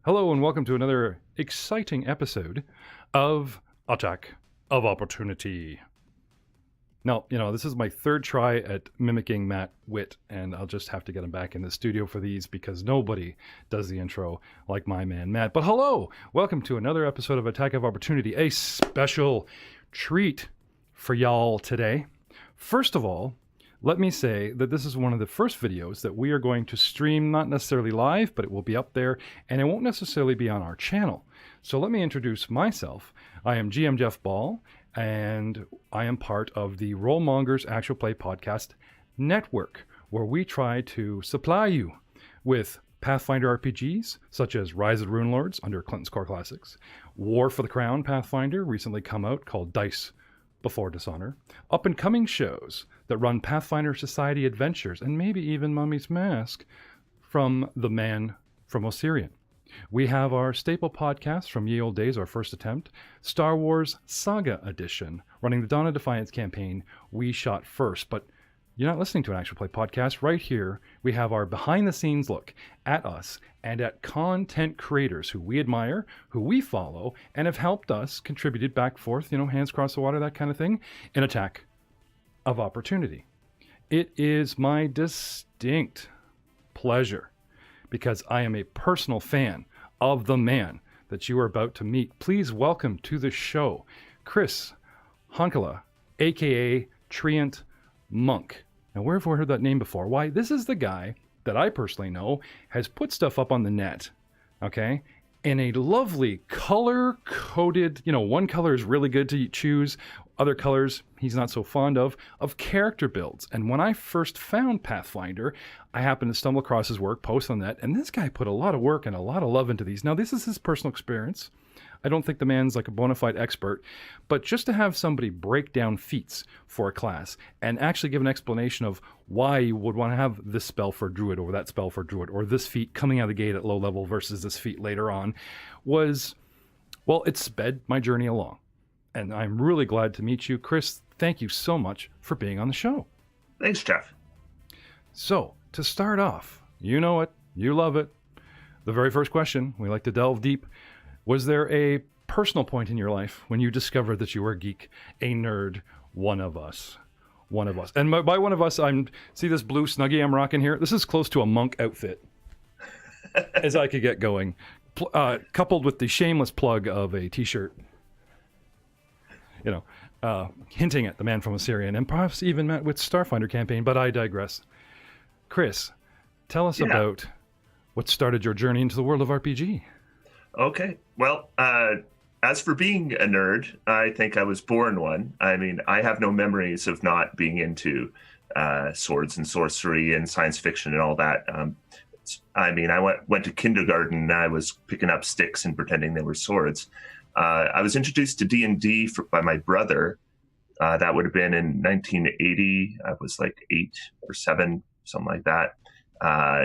Hello and welcome to another exciting episode of Attack of Opportunity. Now, this is my third try at mimicking Matt Witt, and I'll just have to get him back in the studio for these because nobody does the intro like my man Matt. But hello, welcome to another episode of Attack of Opportunity, a special treat for y'all today. First of all, let me say that this is one of the first videos that we are going to stream, not necessarily live, but it will be up there, and it won't necessarily be on our channel. So let me introduce myself. I am GM Jeff Ball, and I am part of the Mongers Actual Play Podcast Network, where we try to supply you with Pathfinder RPGs, such as Rise of the Runelords under Clinton's Core Classics, War for the Crown Pathfinder, recently come out, called Dice Before Dishonor, up-and-coming shows that run Pathfinder Society adventures, and maybe even Mummy's Mask from the man from Osirian. We have our staple podcast from Ye Olde Days, our first attempt, Star Wars Saga Edition, running the Dawn of Defiance campaign we shot first. But you're not listening to an actual play podcast. Right here, we have our behind-the-scenes look at us and at content creators who we admire, who we follow, and have helped us, contributed back forth, hands across the water, that kind of thing, in Attack of Opportunity. It is my distinct pleasure, because I am a personal fan of the man that you are about to meet. Please welcome to the show, Chris Honakala, aka TreantMonk. Now, where have we heard that name before? Why, this is the guy that I personally know has put stuff up on the net, okay, in a lovely color-coded, one color is really good to choose, other colors he's not so fond of character builds. And when I first found Pathfinder, I happened to stumble across his work, post on that, and this guy put a lot of work and a lot of love into these. Now, this is his personal experience. I don't think the man's like a bona fide expert, but just to have somebody break down feats for a class and actually give an explanation of why you would want to have this spell for druid or that spell for druid or this feat coming out of the gate at low level versus this feat later on was, well, it sped my journey along. And I'm really glad to meet you. Chris, thank you so much for being on the show. Thanks, Jeff. So, to start off, you know it, you love it. The very first question, we like to delve deep. Was there a personal point in your life when you discovered that you were a geek, a nerd, one of us? One of us. And by one of us, see this blue Snuggie I'm rocking here? This is close to a monk outfit as I could get going, coupled with the shameless plug of a t-shirt. Hinting at the man from Osirian and perhaps even Matt Witt's Starfinder campaign, but I digress. Chris, tell us about what started your journey into the world of RPG. Okay. Well, as for being a nerd, I think I was born one. I mean, I have no memories of not being into swords and sorcery and science fiction and all that. I went to kindergarten and I was picking up sticks and pretending they were swords. I was introduced to D&D by my brother. That would have been in 1980. I was like 8 or 7, something like that.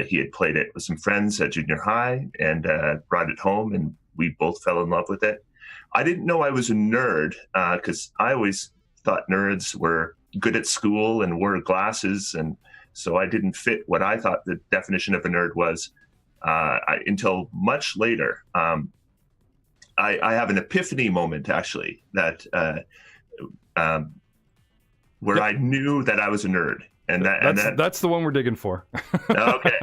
He had played it with some friends at junior high and brought it home, and we both fell in love with it. I didn't know I was a nerd because I always thought nerds were good at school and wore glasses, and so I didn't fit what I thought the definition of a nerd was until much later. I have an epiphany moment, actually, that where I knew that I was a nerd. And that's the one we're digging for. Okay.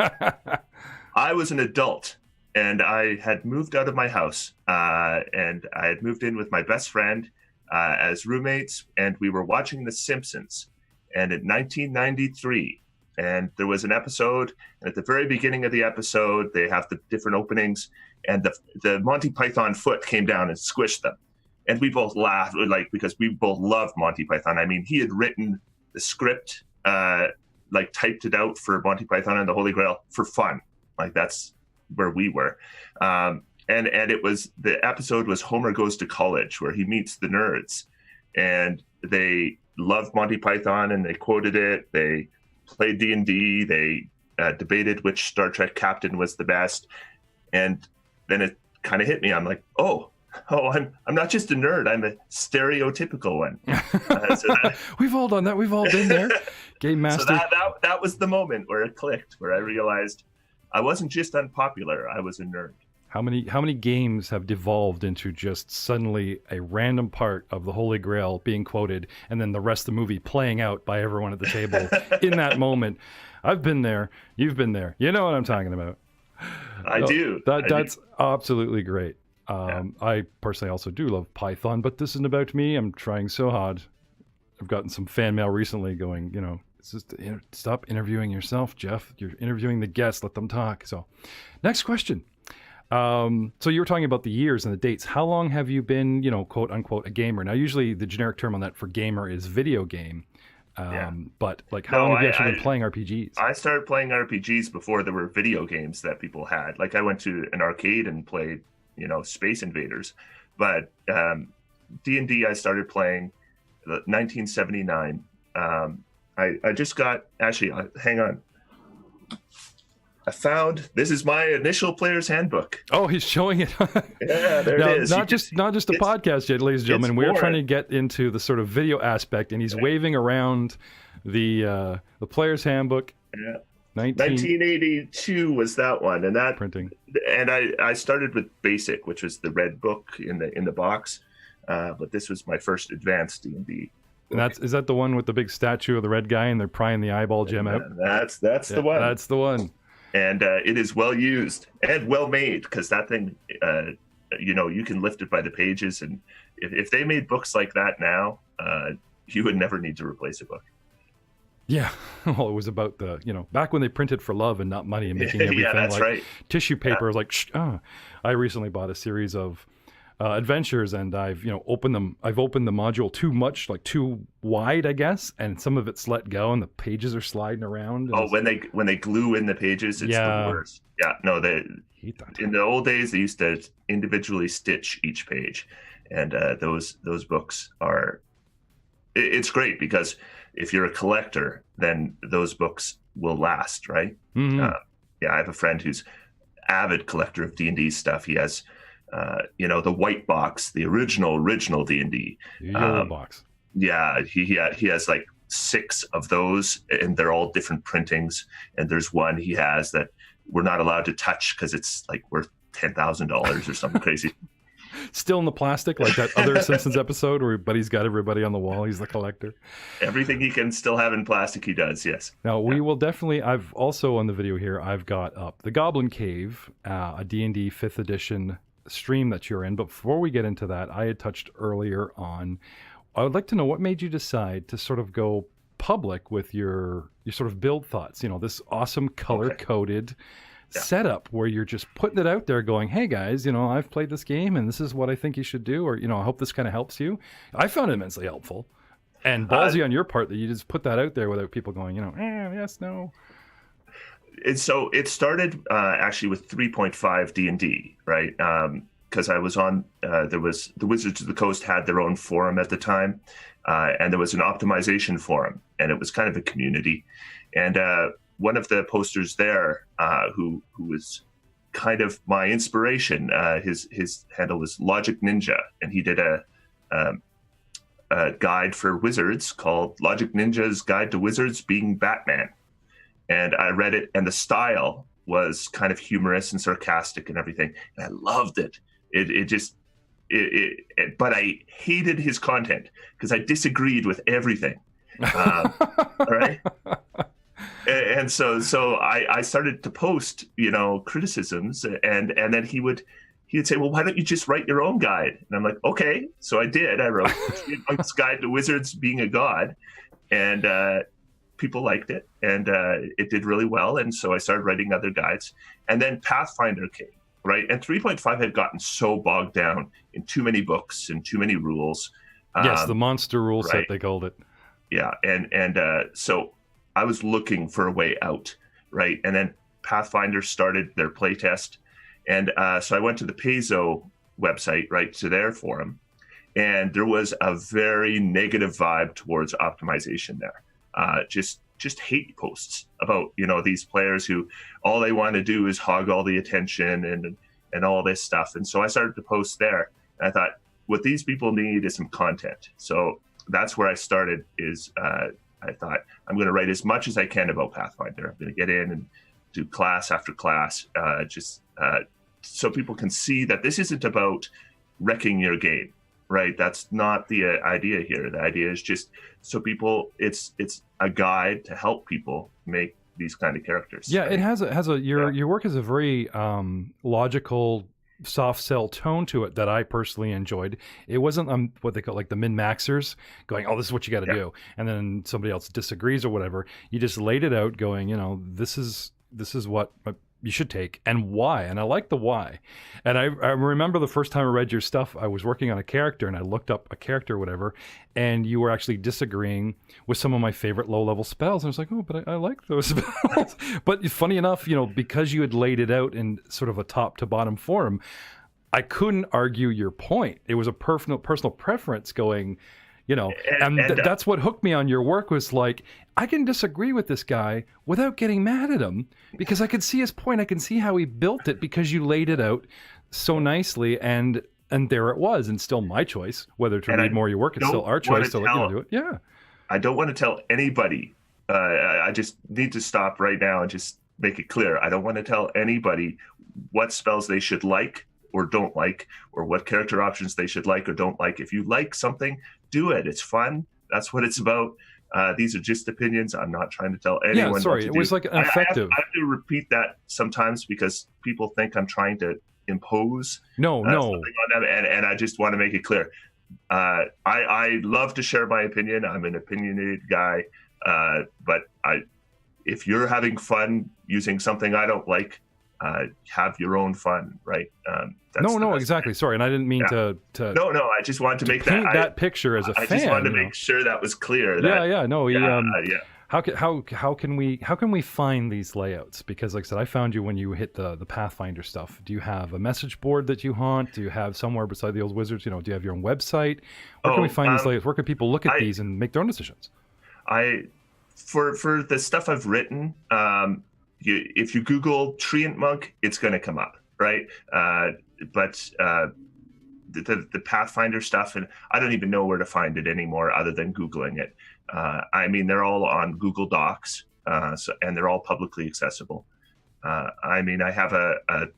I was an adult, and I had moved out of my house, and I had moved in with my best friend as roommates, and we were watching The Simpsons. And in 1993, and there was an episode, and at the very beginning of the episode, they have the different openings, and the Monty Python foot came down and squished them. And we both laughed, because we both loved Monty Python. I mean, he had written the script, typed it out for Monty Python and the Holy Grail for fun. That's where we were. And the episode was Homer Goes to College, where he meets the nerds. And they loved Monty Python and they quoted it. They played D&D. They debated which Star Trek captain was the best. And then it kind of hit me. I'm like, oh, I'm not just a nerd. I'm a stereotypical one. We've all done that. We've all been there. Game master. So that was the moment where it clicked, where I realized I wasn't just unpopular. I was a nerd. How many games have devolved into just suddenly a random part of the Holy Grail being quoted, and then the rest of the movie playing out by everyone at the table in that moment? I've been there. You've been there. You know what I'm talking about. I do. That's absolutely great. I personally also do love Python, but this isn't about me. I'm trying so hard. I've gotten some fan mail recently going, it's just, stop interviewing yourself, Jeff. You're interviewing the guests. Let them talk. So next question. So you were talking about the years and the dates. How long have you been, quote unquote, a gamer? Now, usually the generic term on that for gamer is video game. But like, how long have you actually been playing RPGs? I started playing RPGs before there were video games that people had. Like I went to an arcade and played, Space Invaders. But D&D I started playing 1979. I just got, actually, hang on. I found, this is my initial player's handbook. Oh, he's showing it. Yeah, there it is. Not just a podcast yet, ladies and gentlemen. We're trying to get into the sort of video aspect, and he's waving around the player's handbook. Yeah. 1982 was that one, and that printing. And I started with basic, which was the red book in the box, but this was my first advanced D&D. And is that the one with the big statue of the red guy, and they're prying the eyeball gem out? That's the one. That's the one. And it is well used and well made, because that thing, you can lift it by the pages. And if they made books like that now, you would never need to replace a book. Yeah. Well, it was about back when they printed for love and not money and making everything that's like right. Tissue paper. Yeah. I recently bought a series of adventures, and I've opened them. I've opened the module too much, like too wide, I guess, and some of it's let go, and the pages are sliding around. Oh, when they glue in the pages, it's the worst. Yeah, no, in the old days they used to individually stitch each page, and those books are. It's great because if you're a collector, then those books will last, right? Mm-hmm. I have a friend who's avid collector of D&D stuff. He has. The white box, the original D&D. The yellow box. Yeah, he has like 6 of those, and they're all different printings. And there's one he has that we're not allowed to touch because it's like worth $10,000 or something crazy. Still in the plastic, like that other Simpsons episode where Buddy's got everybody on the wall. He's the collector. Everything he can still have in plastic, he does. Yes. Now we will definitely. I've also on the video here. I've got up the Goblin Cave, a D&D 5th edition stream that you're in. But before we get into that, I had touched earlier on, I would like to know what made you decide to sort of go public with your sort of build thoughts, this awesome color-coded setup where you're just putting it out there going, hey guys, I've played this game and this is what I think you should do, or I hope this kind of helps you. I found it immensely helpful and ballsy on your part that you just put that out there without people going, yes, no. And so it started actually with 3.5 D&D, right? Because I was on, there was the Wizards of the Coast had their own forum at the time, and there was an optimization forum, and it was kind of a community. And one of the posters there, who was kind of my inspiration, his handle was Logic Ninja, and he did a guide for wizards called Logic Ninja's Guide to Wizards Being Batman. And I read it, and the style was kind of humorous and sarcastic and everything. And I loved it. But I hated his content because I disagreed with everything. All right. And so I started to post, criticisms, and then he would say, well, why don't you just write your own guide? And I'm like, okay. So I did. I wrote TreantMonk's Guide to Wizards Being a God, and people liked it, and it did really well. And so I started writing other guides, and then Pathfinder came, right? And 3.5 had gotten so bogged down in too many books and too many rules. Yes, the monster rule set, they called it. Yeah, and so I was looking for a way out, right? And then Pathfinder started their playtest, and so I went to the Paizo website, right, to their forum, and there was a very negative vibe towards optimization there. Just hate posts about these players who all they want to do is hog all the attention and all this stuff. And so I started to post there, and I thought what these people need is some content. So that's where I started. I thought I'm going to write as much as I can about Pathfinder. I'm going to get in and do class after class, just so people can see that this isn't about wrecking your game, right? That's not the idea here. The idea is just so people, it's a guide to help people make these kind of characters. Yeah, right? It has a your work has a very logical, soft sell tone to it that I personally enjoyed. It wasn't what they call like the min-maxers going, oh, this is what you got to do, and then somebody else disagrees or whatever. You just laid it out going, this is what you should take and why. And I like the why. And I remember the first time I read your stuff, I was working on a character and I looked up a character or whatever, and you were actually disagreeing with some of my favorite low-level spells. And I was like, oh, but I like those spells. But funny enough, because you had laid it out in sort of a top to bottom form, I couldn't argue your point. It was a personal preference going, that's what hooked me on your work, was like, I can disagree with this guy without getting mad at him because I can see his point. I can see how he built it because you laid it out so nicely, and there it was, and still my choice whether to read more of your work. It's still our choice to do it. Yeah. I don't want to tell anybody. I just need to stop right now and just make it clear. I don't want to tell anybody what spells they should like or don't like, or what character options they should like or don't like. If you like something, do it. It's fun. That's what it's about. These are just opinions. I'm not trying to tell anyone. Yeah, sorry. It was like effective. I have to repeat that sometimes because people think I'm trying to impose something on them, and I just want to make it clear. I love to share my opinion. I'm an opinionated guy, but if you're having fun using something I don't like, have your own fun, right? No, exactly. Sorry, and I didn't mean to. No, I just wanted to make that picture as a fan. I just wanted to make sure that was clear. How can we find these layouts? Because, like I said, I found you when you hit the Pathfinder stuff. Do you have a message board that you haunt? Do you have somewhere beside the old wizards? Do you have your own website? Where can we find these layouts? Where can people look at these and make their own decisions? For the stuff I've written, if you Google TreantMonk, it's going to come up, right? But the Pathfinder stuff, and I don't even know where to find it anymore other than Googling it. They're all on Google Docs, and they're all publicly accessible. I have a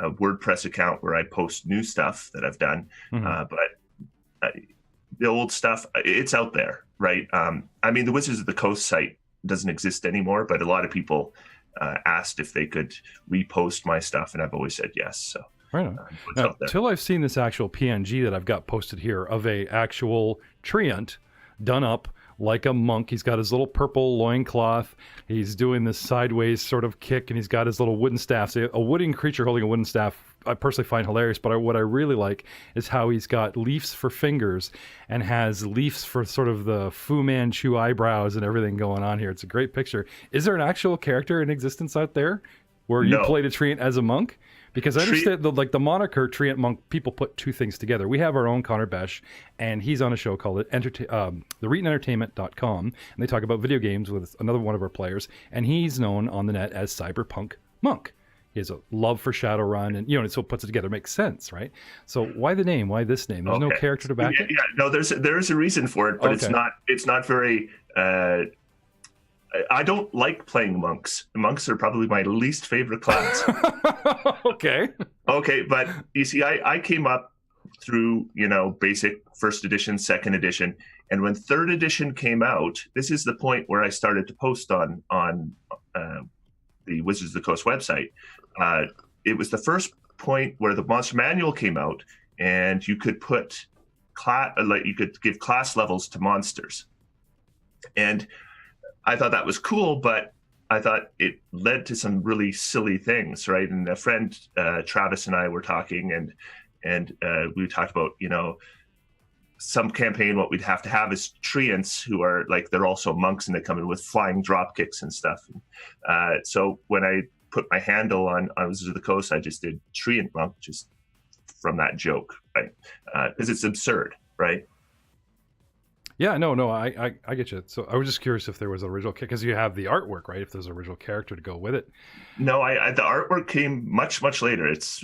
WordPress account where I post new stuff that I've done, but the old stuff, it's out there, right? The Wizards of the Coast site doesn't exist anymore, but a lot of people asked if they could repost my stuff, and I've always said yes. So right on. Now, till I've seen this actual PNG that I've got posted here of a actual treant done up like a monk. He's got his little purple loincloth. He's doing this sideways sort of kick, and he's got his little wooden staff. So a wooden creature holding a wooden staff, I personally find hilarious, but what I really like is how he's got leaves for fingers and has leaves for sort of the Fu Manchu eyebrows and everything going on here. It's a great picture. Is there an actual character in existence out there where you played a treant as a monk? Because I understand the moniker TreantMonk, people put two things together. We have our own Connor Besh, and he's on a show called TheReatonEntertainment.com, and they talk about video games with another one of our players, and he's known on the net as Cyberpunk Monk. He has a love for Shadowrun, and so it puts it together. It makes sense, right? So why the name? Why this name? There's no character to back it. Yeah, no, there is a reason for it, but it's not very. I don't like playing monks. Monks are probably my least favorite class. Okay, but you see, I came up through basic first edition, second edition, and when third edition came out, this is the point where I started to post on the Wizards of the Coast website. It was the first point where the Monster Manual came out, and you could put you could give class levels to monsters, and I thought that was cool, but I thought it led to some really silly things, right? And a friend, Travis, and I were talking, and we talked about some campaign. What we'd have to have is treants who are they're also monks, and they come in with flying drop kicks and stuff. So when I put my handle on Wizards of the Coast, I just did TreantMonk just from that joke, right? Because it's absurd, right? Yeah, no, I get you. So I was just curious if there was an original kick, because you have the artwork, right? If there's an original character to go with it. No, the artwork came much later. It's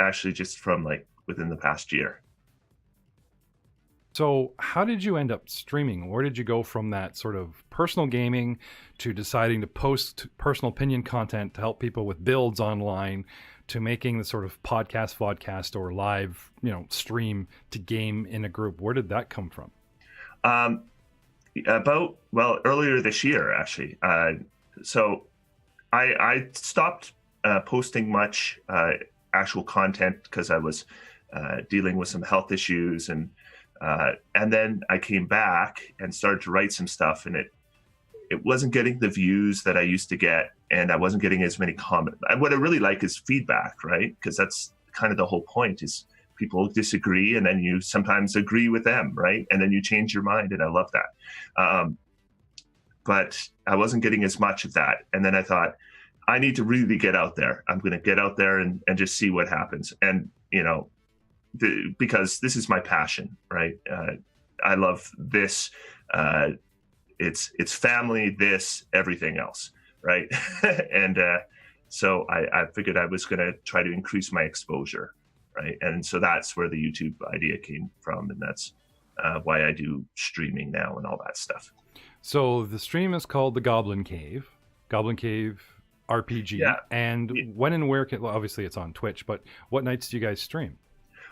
actually just from within the past year. So how did you end up streaming? Where did you go from that sort of personal gaming to deciding to post personal opinion content to help people with builds online to making the sort of podcast, vodcast, or live, stream to game in a group? Where did that come from? Earlier this year, actually. So I stopped posting much actual content because I was dealing with some health issues, and then I came back and started to write some stuff, and it wasn't getting the views that I used to get, and I wasn't getting as many comments. What I really like is feedback, right? Because that's kind of the whole point, is people disagree, and then you sometimes agree with them, right? And then you change your mind, and I love that. But I wasn't getting as much of that. And then I thought, I need to really get out there. I'm going to get out there and just see what happens. And, because this is my passion, right? I love this. It's family, this, everything else, right? And so I figured I was going to try to increase my exposure, right? And so that's where the YouTube idea came from, and that's why I do streaming now and all that stuff. So the stream is called the GoblinCave RPG. Yeah. And when and where obviously it's on Twitch, but what nights do you guys stream?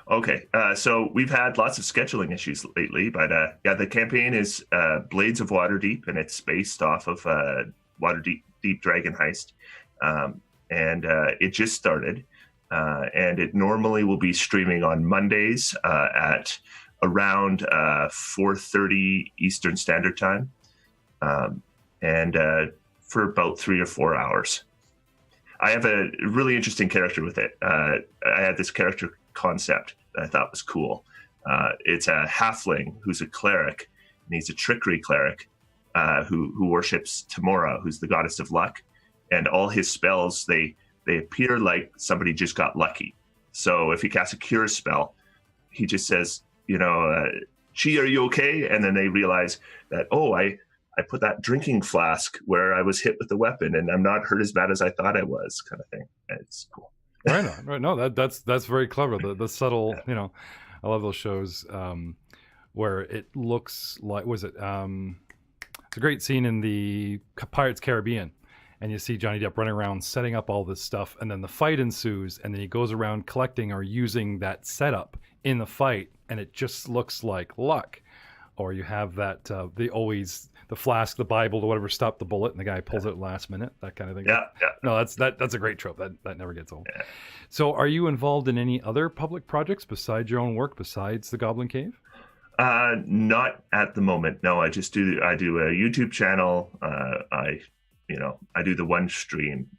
Okay, so we've had lots of scheduling issues lately, but the campaign is Blades of Waterdeep, and it's based off of Waterdeep Dragon Heist, and it just started, and it normally will be streaming on Mondays at around 4:30 Eastern Standard Time, and for about 3 or 4 hours. I have a really interesting character with it. I had this character concept that I thought was cool. It's a halfling who's a cleric, and he's a trickery cleric who worships Tamora, who's the goddess of luck, and all his spells they appear like somebody just got lucky. So if he casts a cure spell, he just says, "Chi, are you okay?" And then they realize that, I put that drinking flask where I was hit with the weapon, and I'm not hurt as bad as I thought I was, kind of thing. It's cool. Right on. Right. No, that's very clever. The subtle, I love those shows where it looks like, it's a great scene in the Pirates Caribbean, and you see Johnny Depp running around setting up all this stuff, and then the fight ensues, and then he goes around collecting or using that setup in the fight, and it just looks like luck. Or you have that the flask, the Bible, or whatever, stop the bullet, and the guy pulls it last minute, that kind of thing. Yeah. No, that's a great trope. That never gets old. Yeah. So are you involved in any other public projects besides your own work, besides the GoblinCave? Not at the moment. No, I do a YouTube channel. I do the one stream.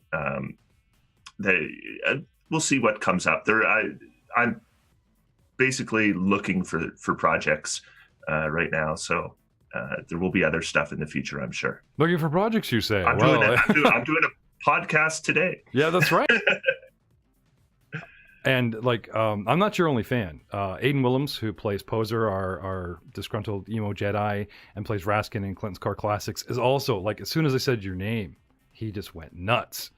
We'll see what comes up. I'm basically looking for projects right now, so there will be other stuff in the future, I'm sure. Looking for projects, you say? I'm doing a podcast today. Yeah, that's right. And I'm not your only fan. Aidan Willems, who plays Poser, our disgruntled emo Jedi, and plays Raskin in Clinton's Car Classics, is also, as soon as I said your name, he just went nuts.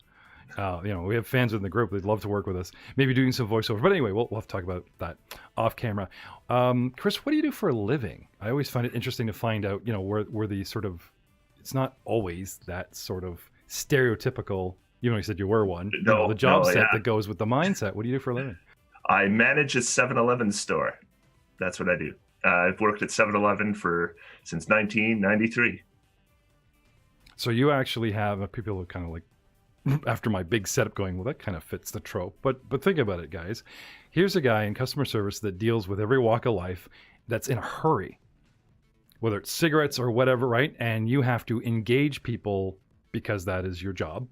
We have fans in the group. They'd love to work with us. Maybe doing some voiceover. But anyway, we'll have to talk about that off camera. Chris, what do you do for a living? I always find it interesting to find out, where the sort of, it's not always that sort of stereotypical, you said you were one, the job set that goes with the mindset. What do you do for a living? I manage a 7-Eleven store. That's what I do. I've worked at 7-Eleven since 1993. So you actually have people who kind of after my big setup going, well, that kind of fits the trope. But think about it, guys. Here's a guy in customer service that deals with every walk of life that's in a hurry, whether it's cigarettes or whatever, right? And you have to engage people because that is your job,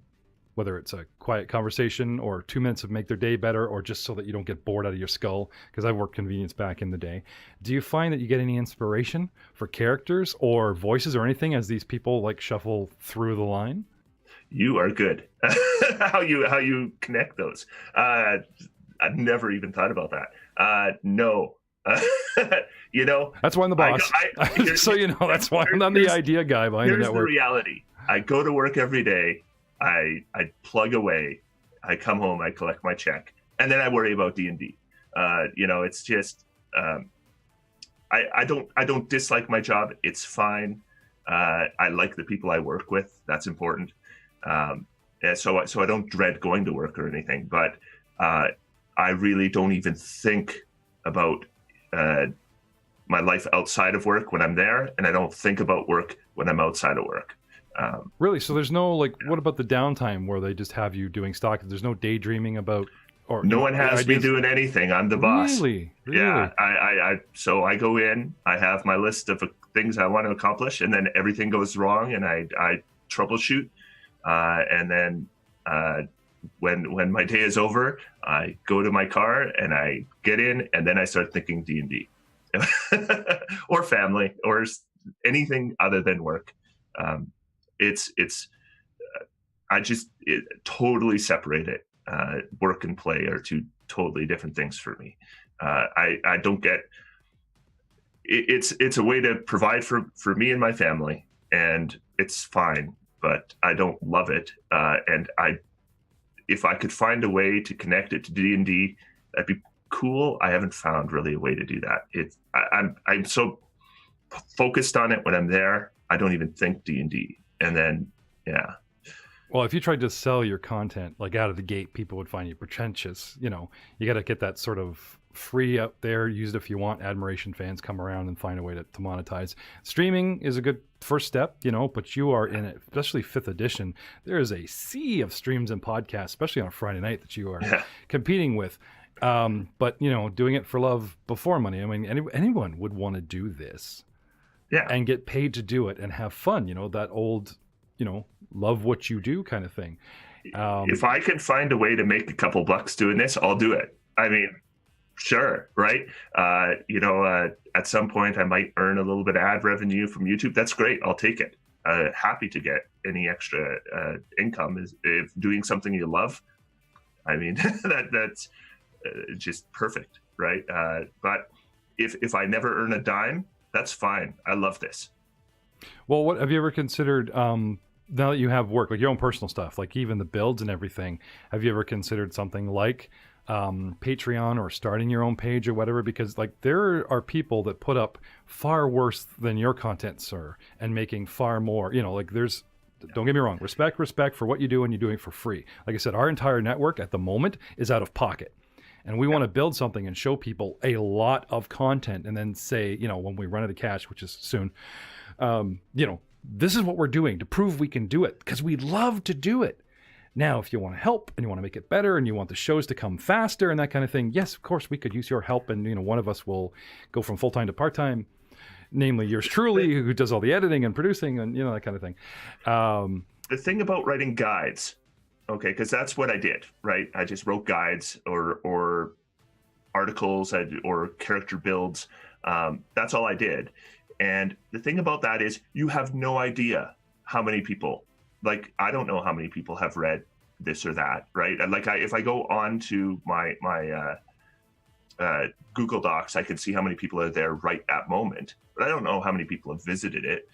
whether it's a quiet conversation or 2 minutes of make their day better, or just so that you don't get bored out of your skull, because I've worked convenience back in the day. Do you find that you get any inspiration for characters or voices or anything as these people shuffle through the line? You are good. how you connect those. I've never even thought about that. No. That's why I'm the boss. That's why I'm the idea guy behind the network. Here's the reality. I go to work every day. I plug away. I come home. I collect my check, and then I worry about D&D. It's just I don't dislike my job. It's fine. I like the people I work with. That's important. So I don't dread going to work or anything, but I really don't even think about my life outside of work when I'm there, and I don't think about work when I'm outside of work. Really? So there's no, like, what about the downtime where they just have you doing stock? There's no daydreaming about, or no one has me doing anything. I'm the boss. Really? Yeah. So I go in, I have my list of things I want to accomplish, and then everything goes wrong, and I troubleshoot. And then when my day is over, I go to my car and I get in, and then I start thinking D&D or family or anything other than work. I just totally separate it. Work and play are two totally different things for me. I don't get it's a way to provide for me and my family, and it's fine, but I don't love it. And if I could find a way to connect it to D&D, that'd be cool. I haven't found really a way to do that. I'm so focused on it when I'm there, I don't even think D&D. And then, yeah. Well, if you tried to sell your content like out of the gate, people would find you pretentious. You got to get that sort of free out there, use it if you want. Admiration fans come around and find a way to monetize. Streaming is a good first step, but you are in it, especially 5th edition. There is a sea of streams and podcasts, especially on a Friday night, that you are competing with. But doing it for love before money. I mean, anyone would want to do this. Yeah. And get paid to do it and have fun, that old, love what you do kind of thing. If I can find a way to make a couple bucks doing this, I'll do it. I mean, sure, right? At some point I might earn a little bit of ad revenue from YouTube. That's great. I'll take it. Happy to get any extra income if doing something you love. I mean, that's just perfect, right? But if I never earn a dime, that's fine. I love this. Well, what have you ever considered, now that you have work, like your own personal stuff, like even the builds and everything, have you ever considered something like Patreon or starting your own page or whatever? Because like there are people that put up far worse than your content, sir, and making far more, there's, don't get me wrong, respect for what you do, and you're doing it for free. Like I said, our entire network at the moment is out of pocket. And we want to build something and show people a lot of content, and then say, when we run out of cash, which is soon, this is what we're doing to prove we can do it, because we love to do it. Now, if you want to help and you want to make it better and you want the shows to come faster and that kind of thing, yes, of course, we could use your help. And, one of us will go from full-time to part-time, namely yours truly, who does all the editing and producing and, that kind of thing. The thing about writing guides, okay, because that's what I did, right? I just wrote guides or articles or character builds. That's all I did. And the thing about that is you have no idea how many people, like, I don't know how many people have read this or that, right? And if I go on to my Google Docs, I can see how many people are there right at moment, but I don't know how many people have visited it.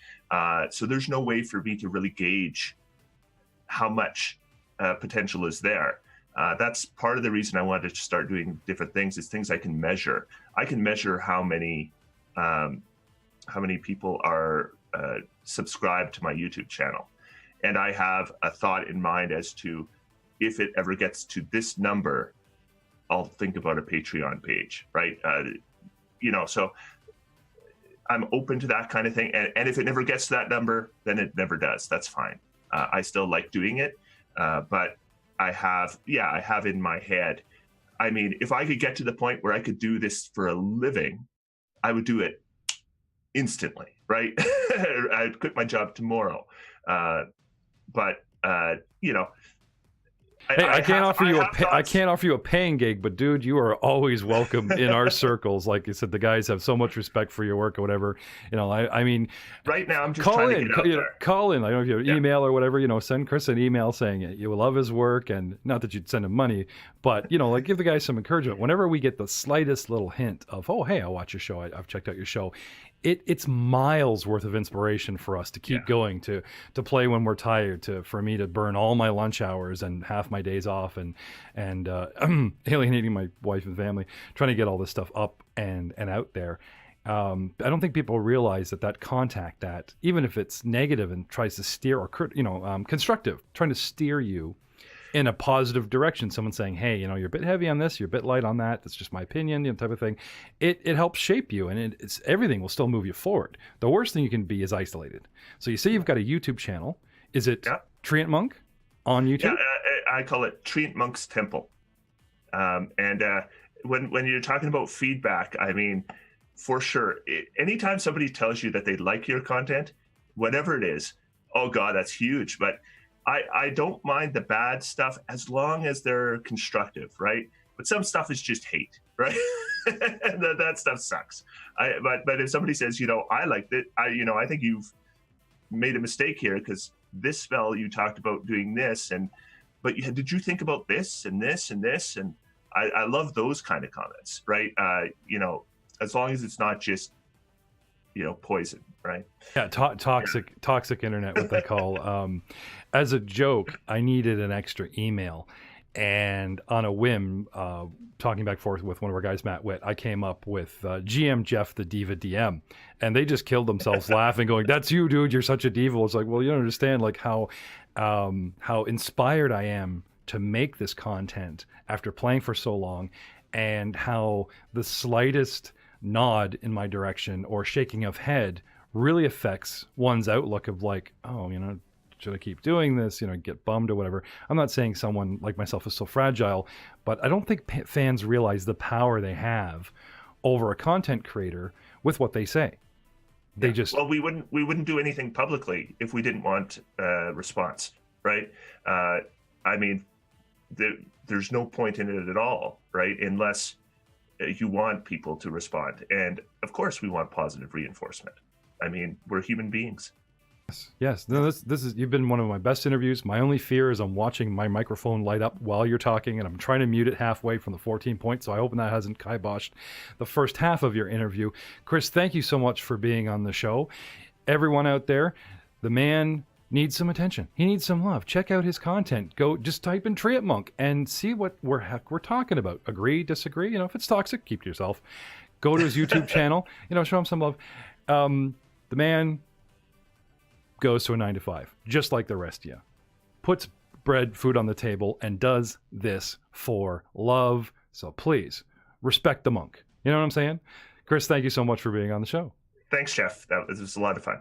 So there's no way for me to really gauge how much potential is there. That's part of the reason I wanted to start doing different things, is things I can measure. I can measure how many people are subscribed to my YouTube channel. And I have a thought in mind as to, if it ever gets to this number, I'll think about a Patreon page, right? So I'm open to that kind of thing. And if it never gets to that number, then it never does. That's fine. I still like doing it. But I have in my head, I mean, if I could get to the point where I could do this for a living, I would do it instantly, right? I'd quit my job tomorrow. Hey, I can't offer you a paying gig, but dude, you are always welcome in our circles. Like you said, the guys have so much respect for your work or whatever. I mean, right now I'm just call in. Call in. I don't know if you have an email or whatever. Send Chris an email saying you love his work, and not that you'd send him money, but give the guy some encouragement. Whenever we get the slightest little hint of, oh, hey, I'll watch your show. I've checked out your show. It's miles worth of inspiration for us to keep going, to play when we're tired, for me to burn all my lunch hours and half my days off, and alienating my wife and family, trying to get all this stuff up and out there. I don't think people realize that contact, that even if it's negative and tries to steer, or constructive, trying to steer you in a positive direction. Someone saying, hey, you know, you're a bit heavy on this, you're a bit light on that. That's just my opinion, you know, type of thing. It helps shape you, and it's everything will still move you forward. The worst thing you can be is isolated. So you say you've got a YouTube channel. Is it TreantMonk on YouTube? Yeah, I call it TreantMonk's Temple. When you're talking about feedback, I mean, for sure, anytime somebody tells you that they like your content, whatever it is, oh God, that's huge. But I don't mind the bad stuff as long as they're constructive, right? But some stuff is just hate, right? that stuff sucks. But if somebody says, you know, I liked it, I think you've made a mistake here because this spell you talked about doing this, but did you think about this and this and this? And I love those kind of comments, right? You know, as long as it's not just, you know, poison, right? Yeah, toxic internet, what they call. As a joke, I needed an extra email, and on a whim, talking back and forth with one of our guys, Matt Witt, I came up with GM Jeff the Diva DM, and they just killed themselves laughing, going, "That's you, dude. You're such a diva." It's like, well, you don't understand, like how inspired I am to make this content after playing for so long, and how the slightest nod in my direction or shaking of head really affects one's outlook of like, oh, you know, should I keep doing this? You know, get bummed or whatever. I'm not saying someone like myself is so fragile, but I don't think fans realize the power they have over a content creator with what they say. They just, well, we wouldn't do anything publicly if we didn't want response, right? I mean, there's no point in it at all, right? Unless you want people to respond. And of course we want positive reinforcement. I mean, we're human beings. Yes. No, this is, you've been one of my best interviews. My only fear is I'm watching my microphone light up while you're talking, and I'm trying to mute it halfway from the 14 points. So I hope that hasn't kiboshed the first half of your interview. Chris, thank you so much for being on the show. Everyone out there, the man needs some attention. He needs some love. Check out his content. Go just type in TreantMonk and see what we're talking about. Agree, disagree. You know, if it's toxic, keep to yourself. Go to his YouTube channel. You know, show him some love. The man goes to a 9-to-5, just like the rest of you. Puts bread, food on the table, and does this for love. So please respect the monk. You know what I'm saying? Chris, thank you so much for being on the show. Thanks, Jeff. This was a lot of fun.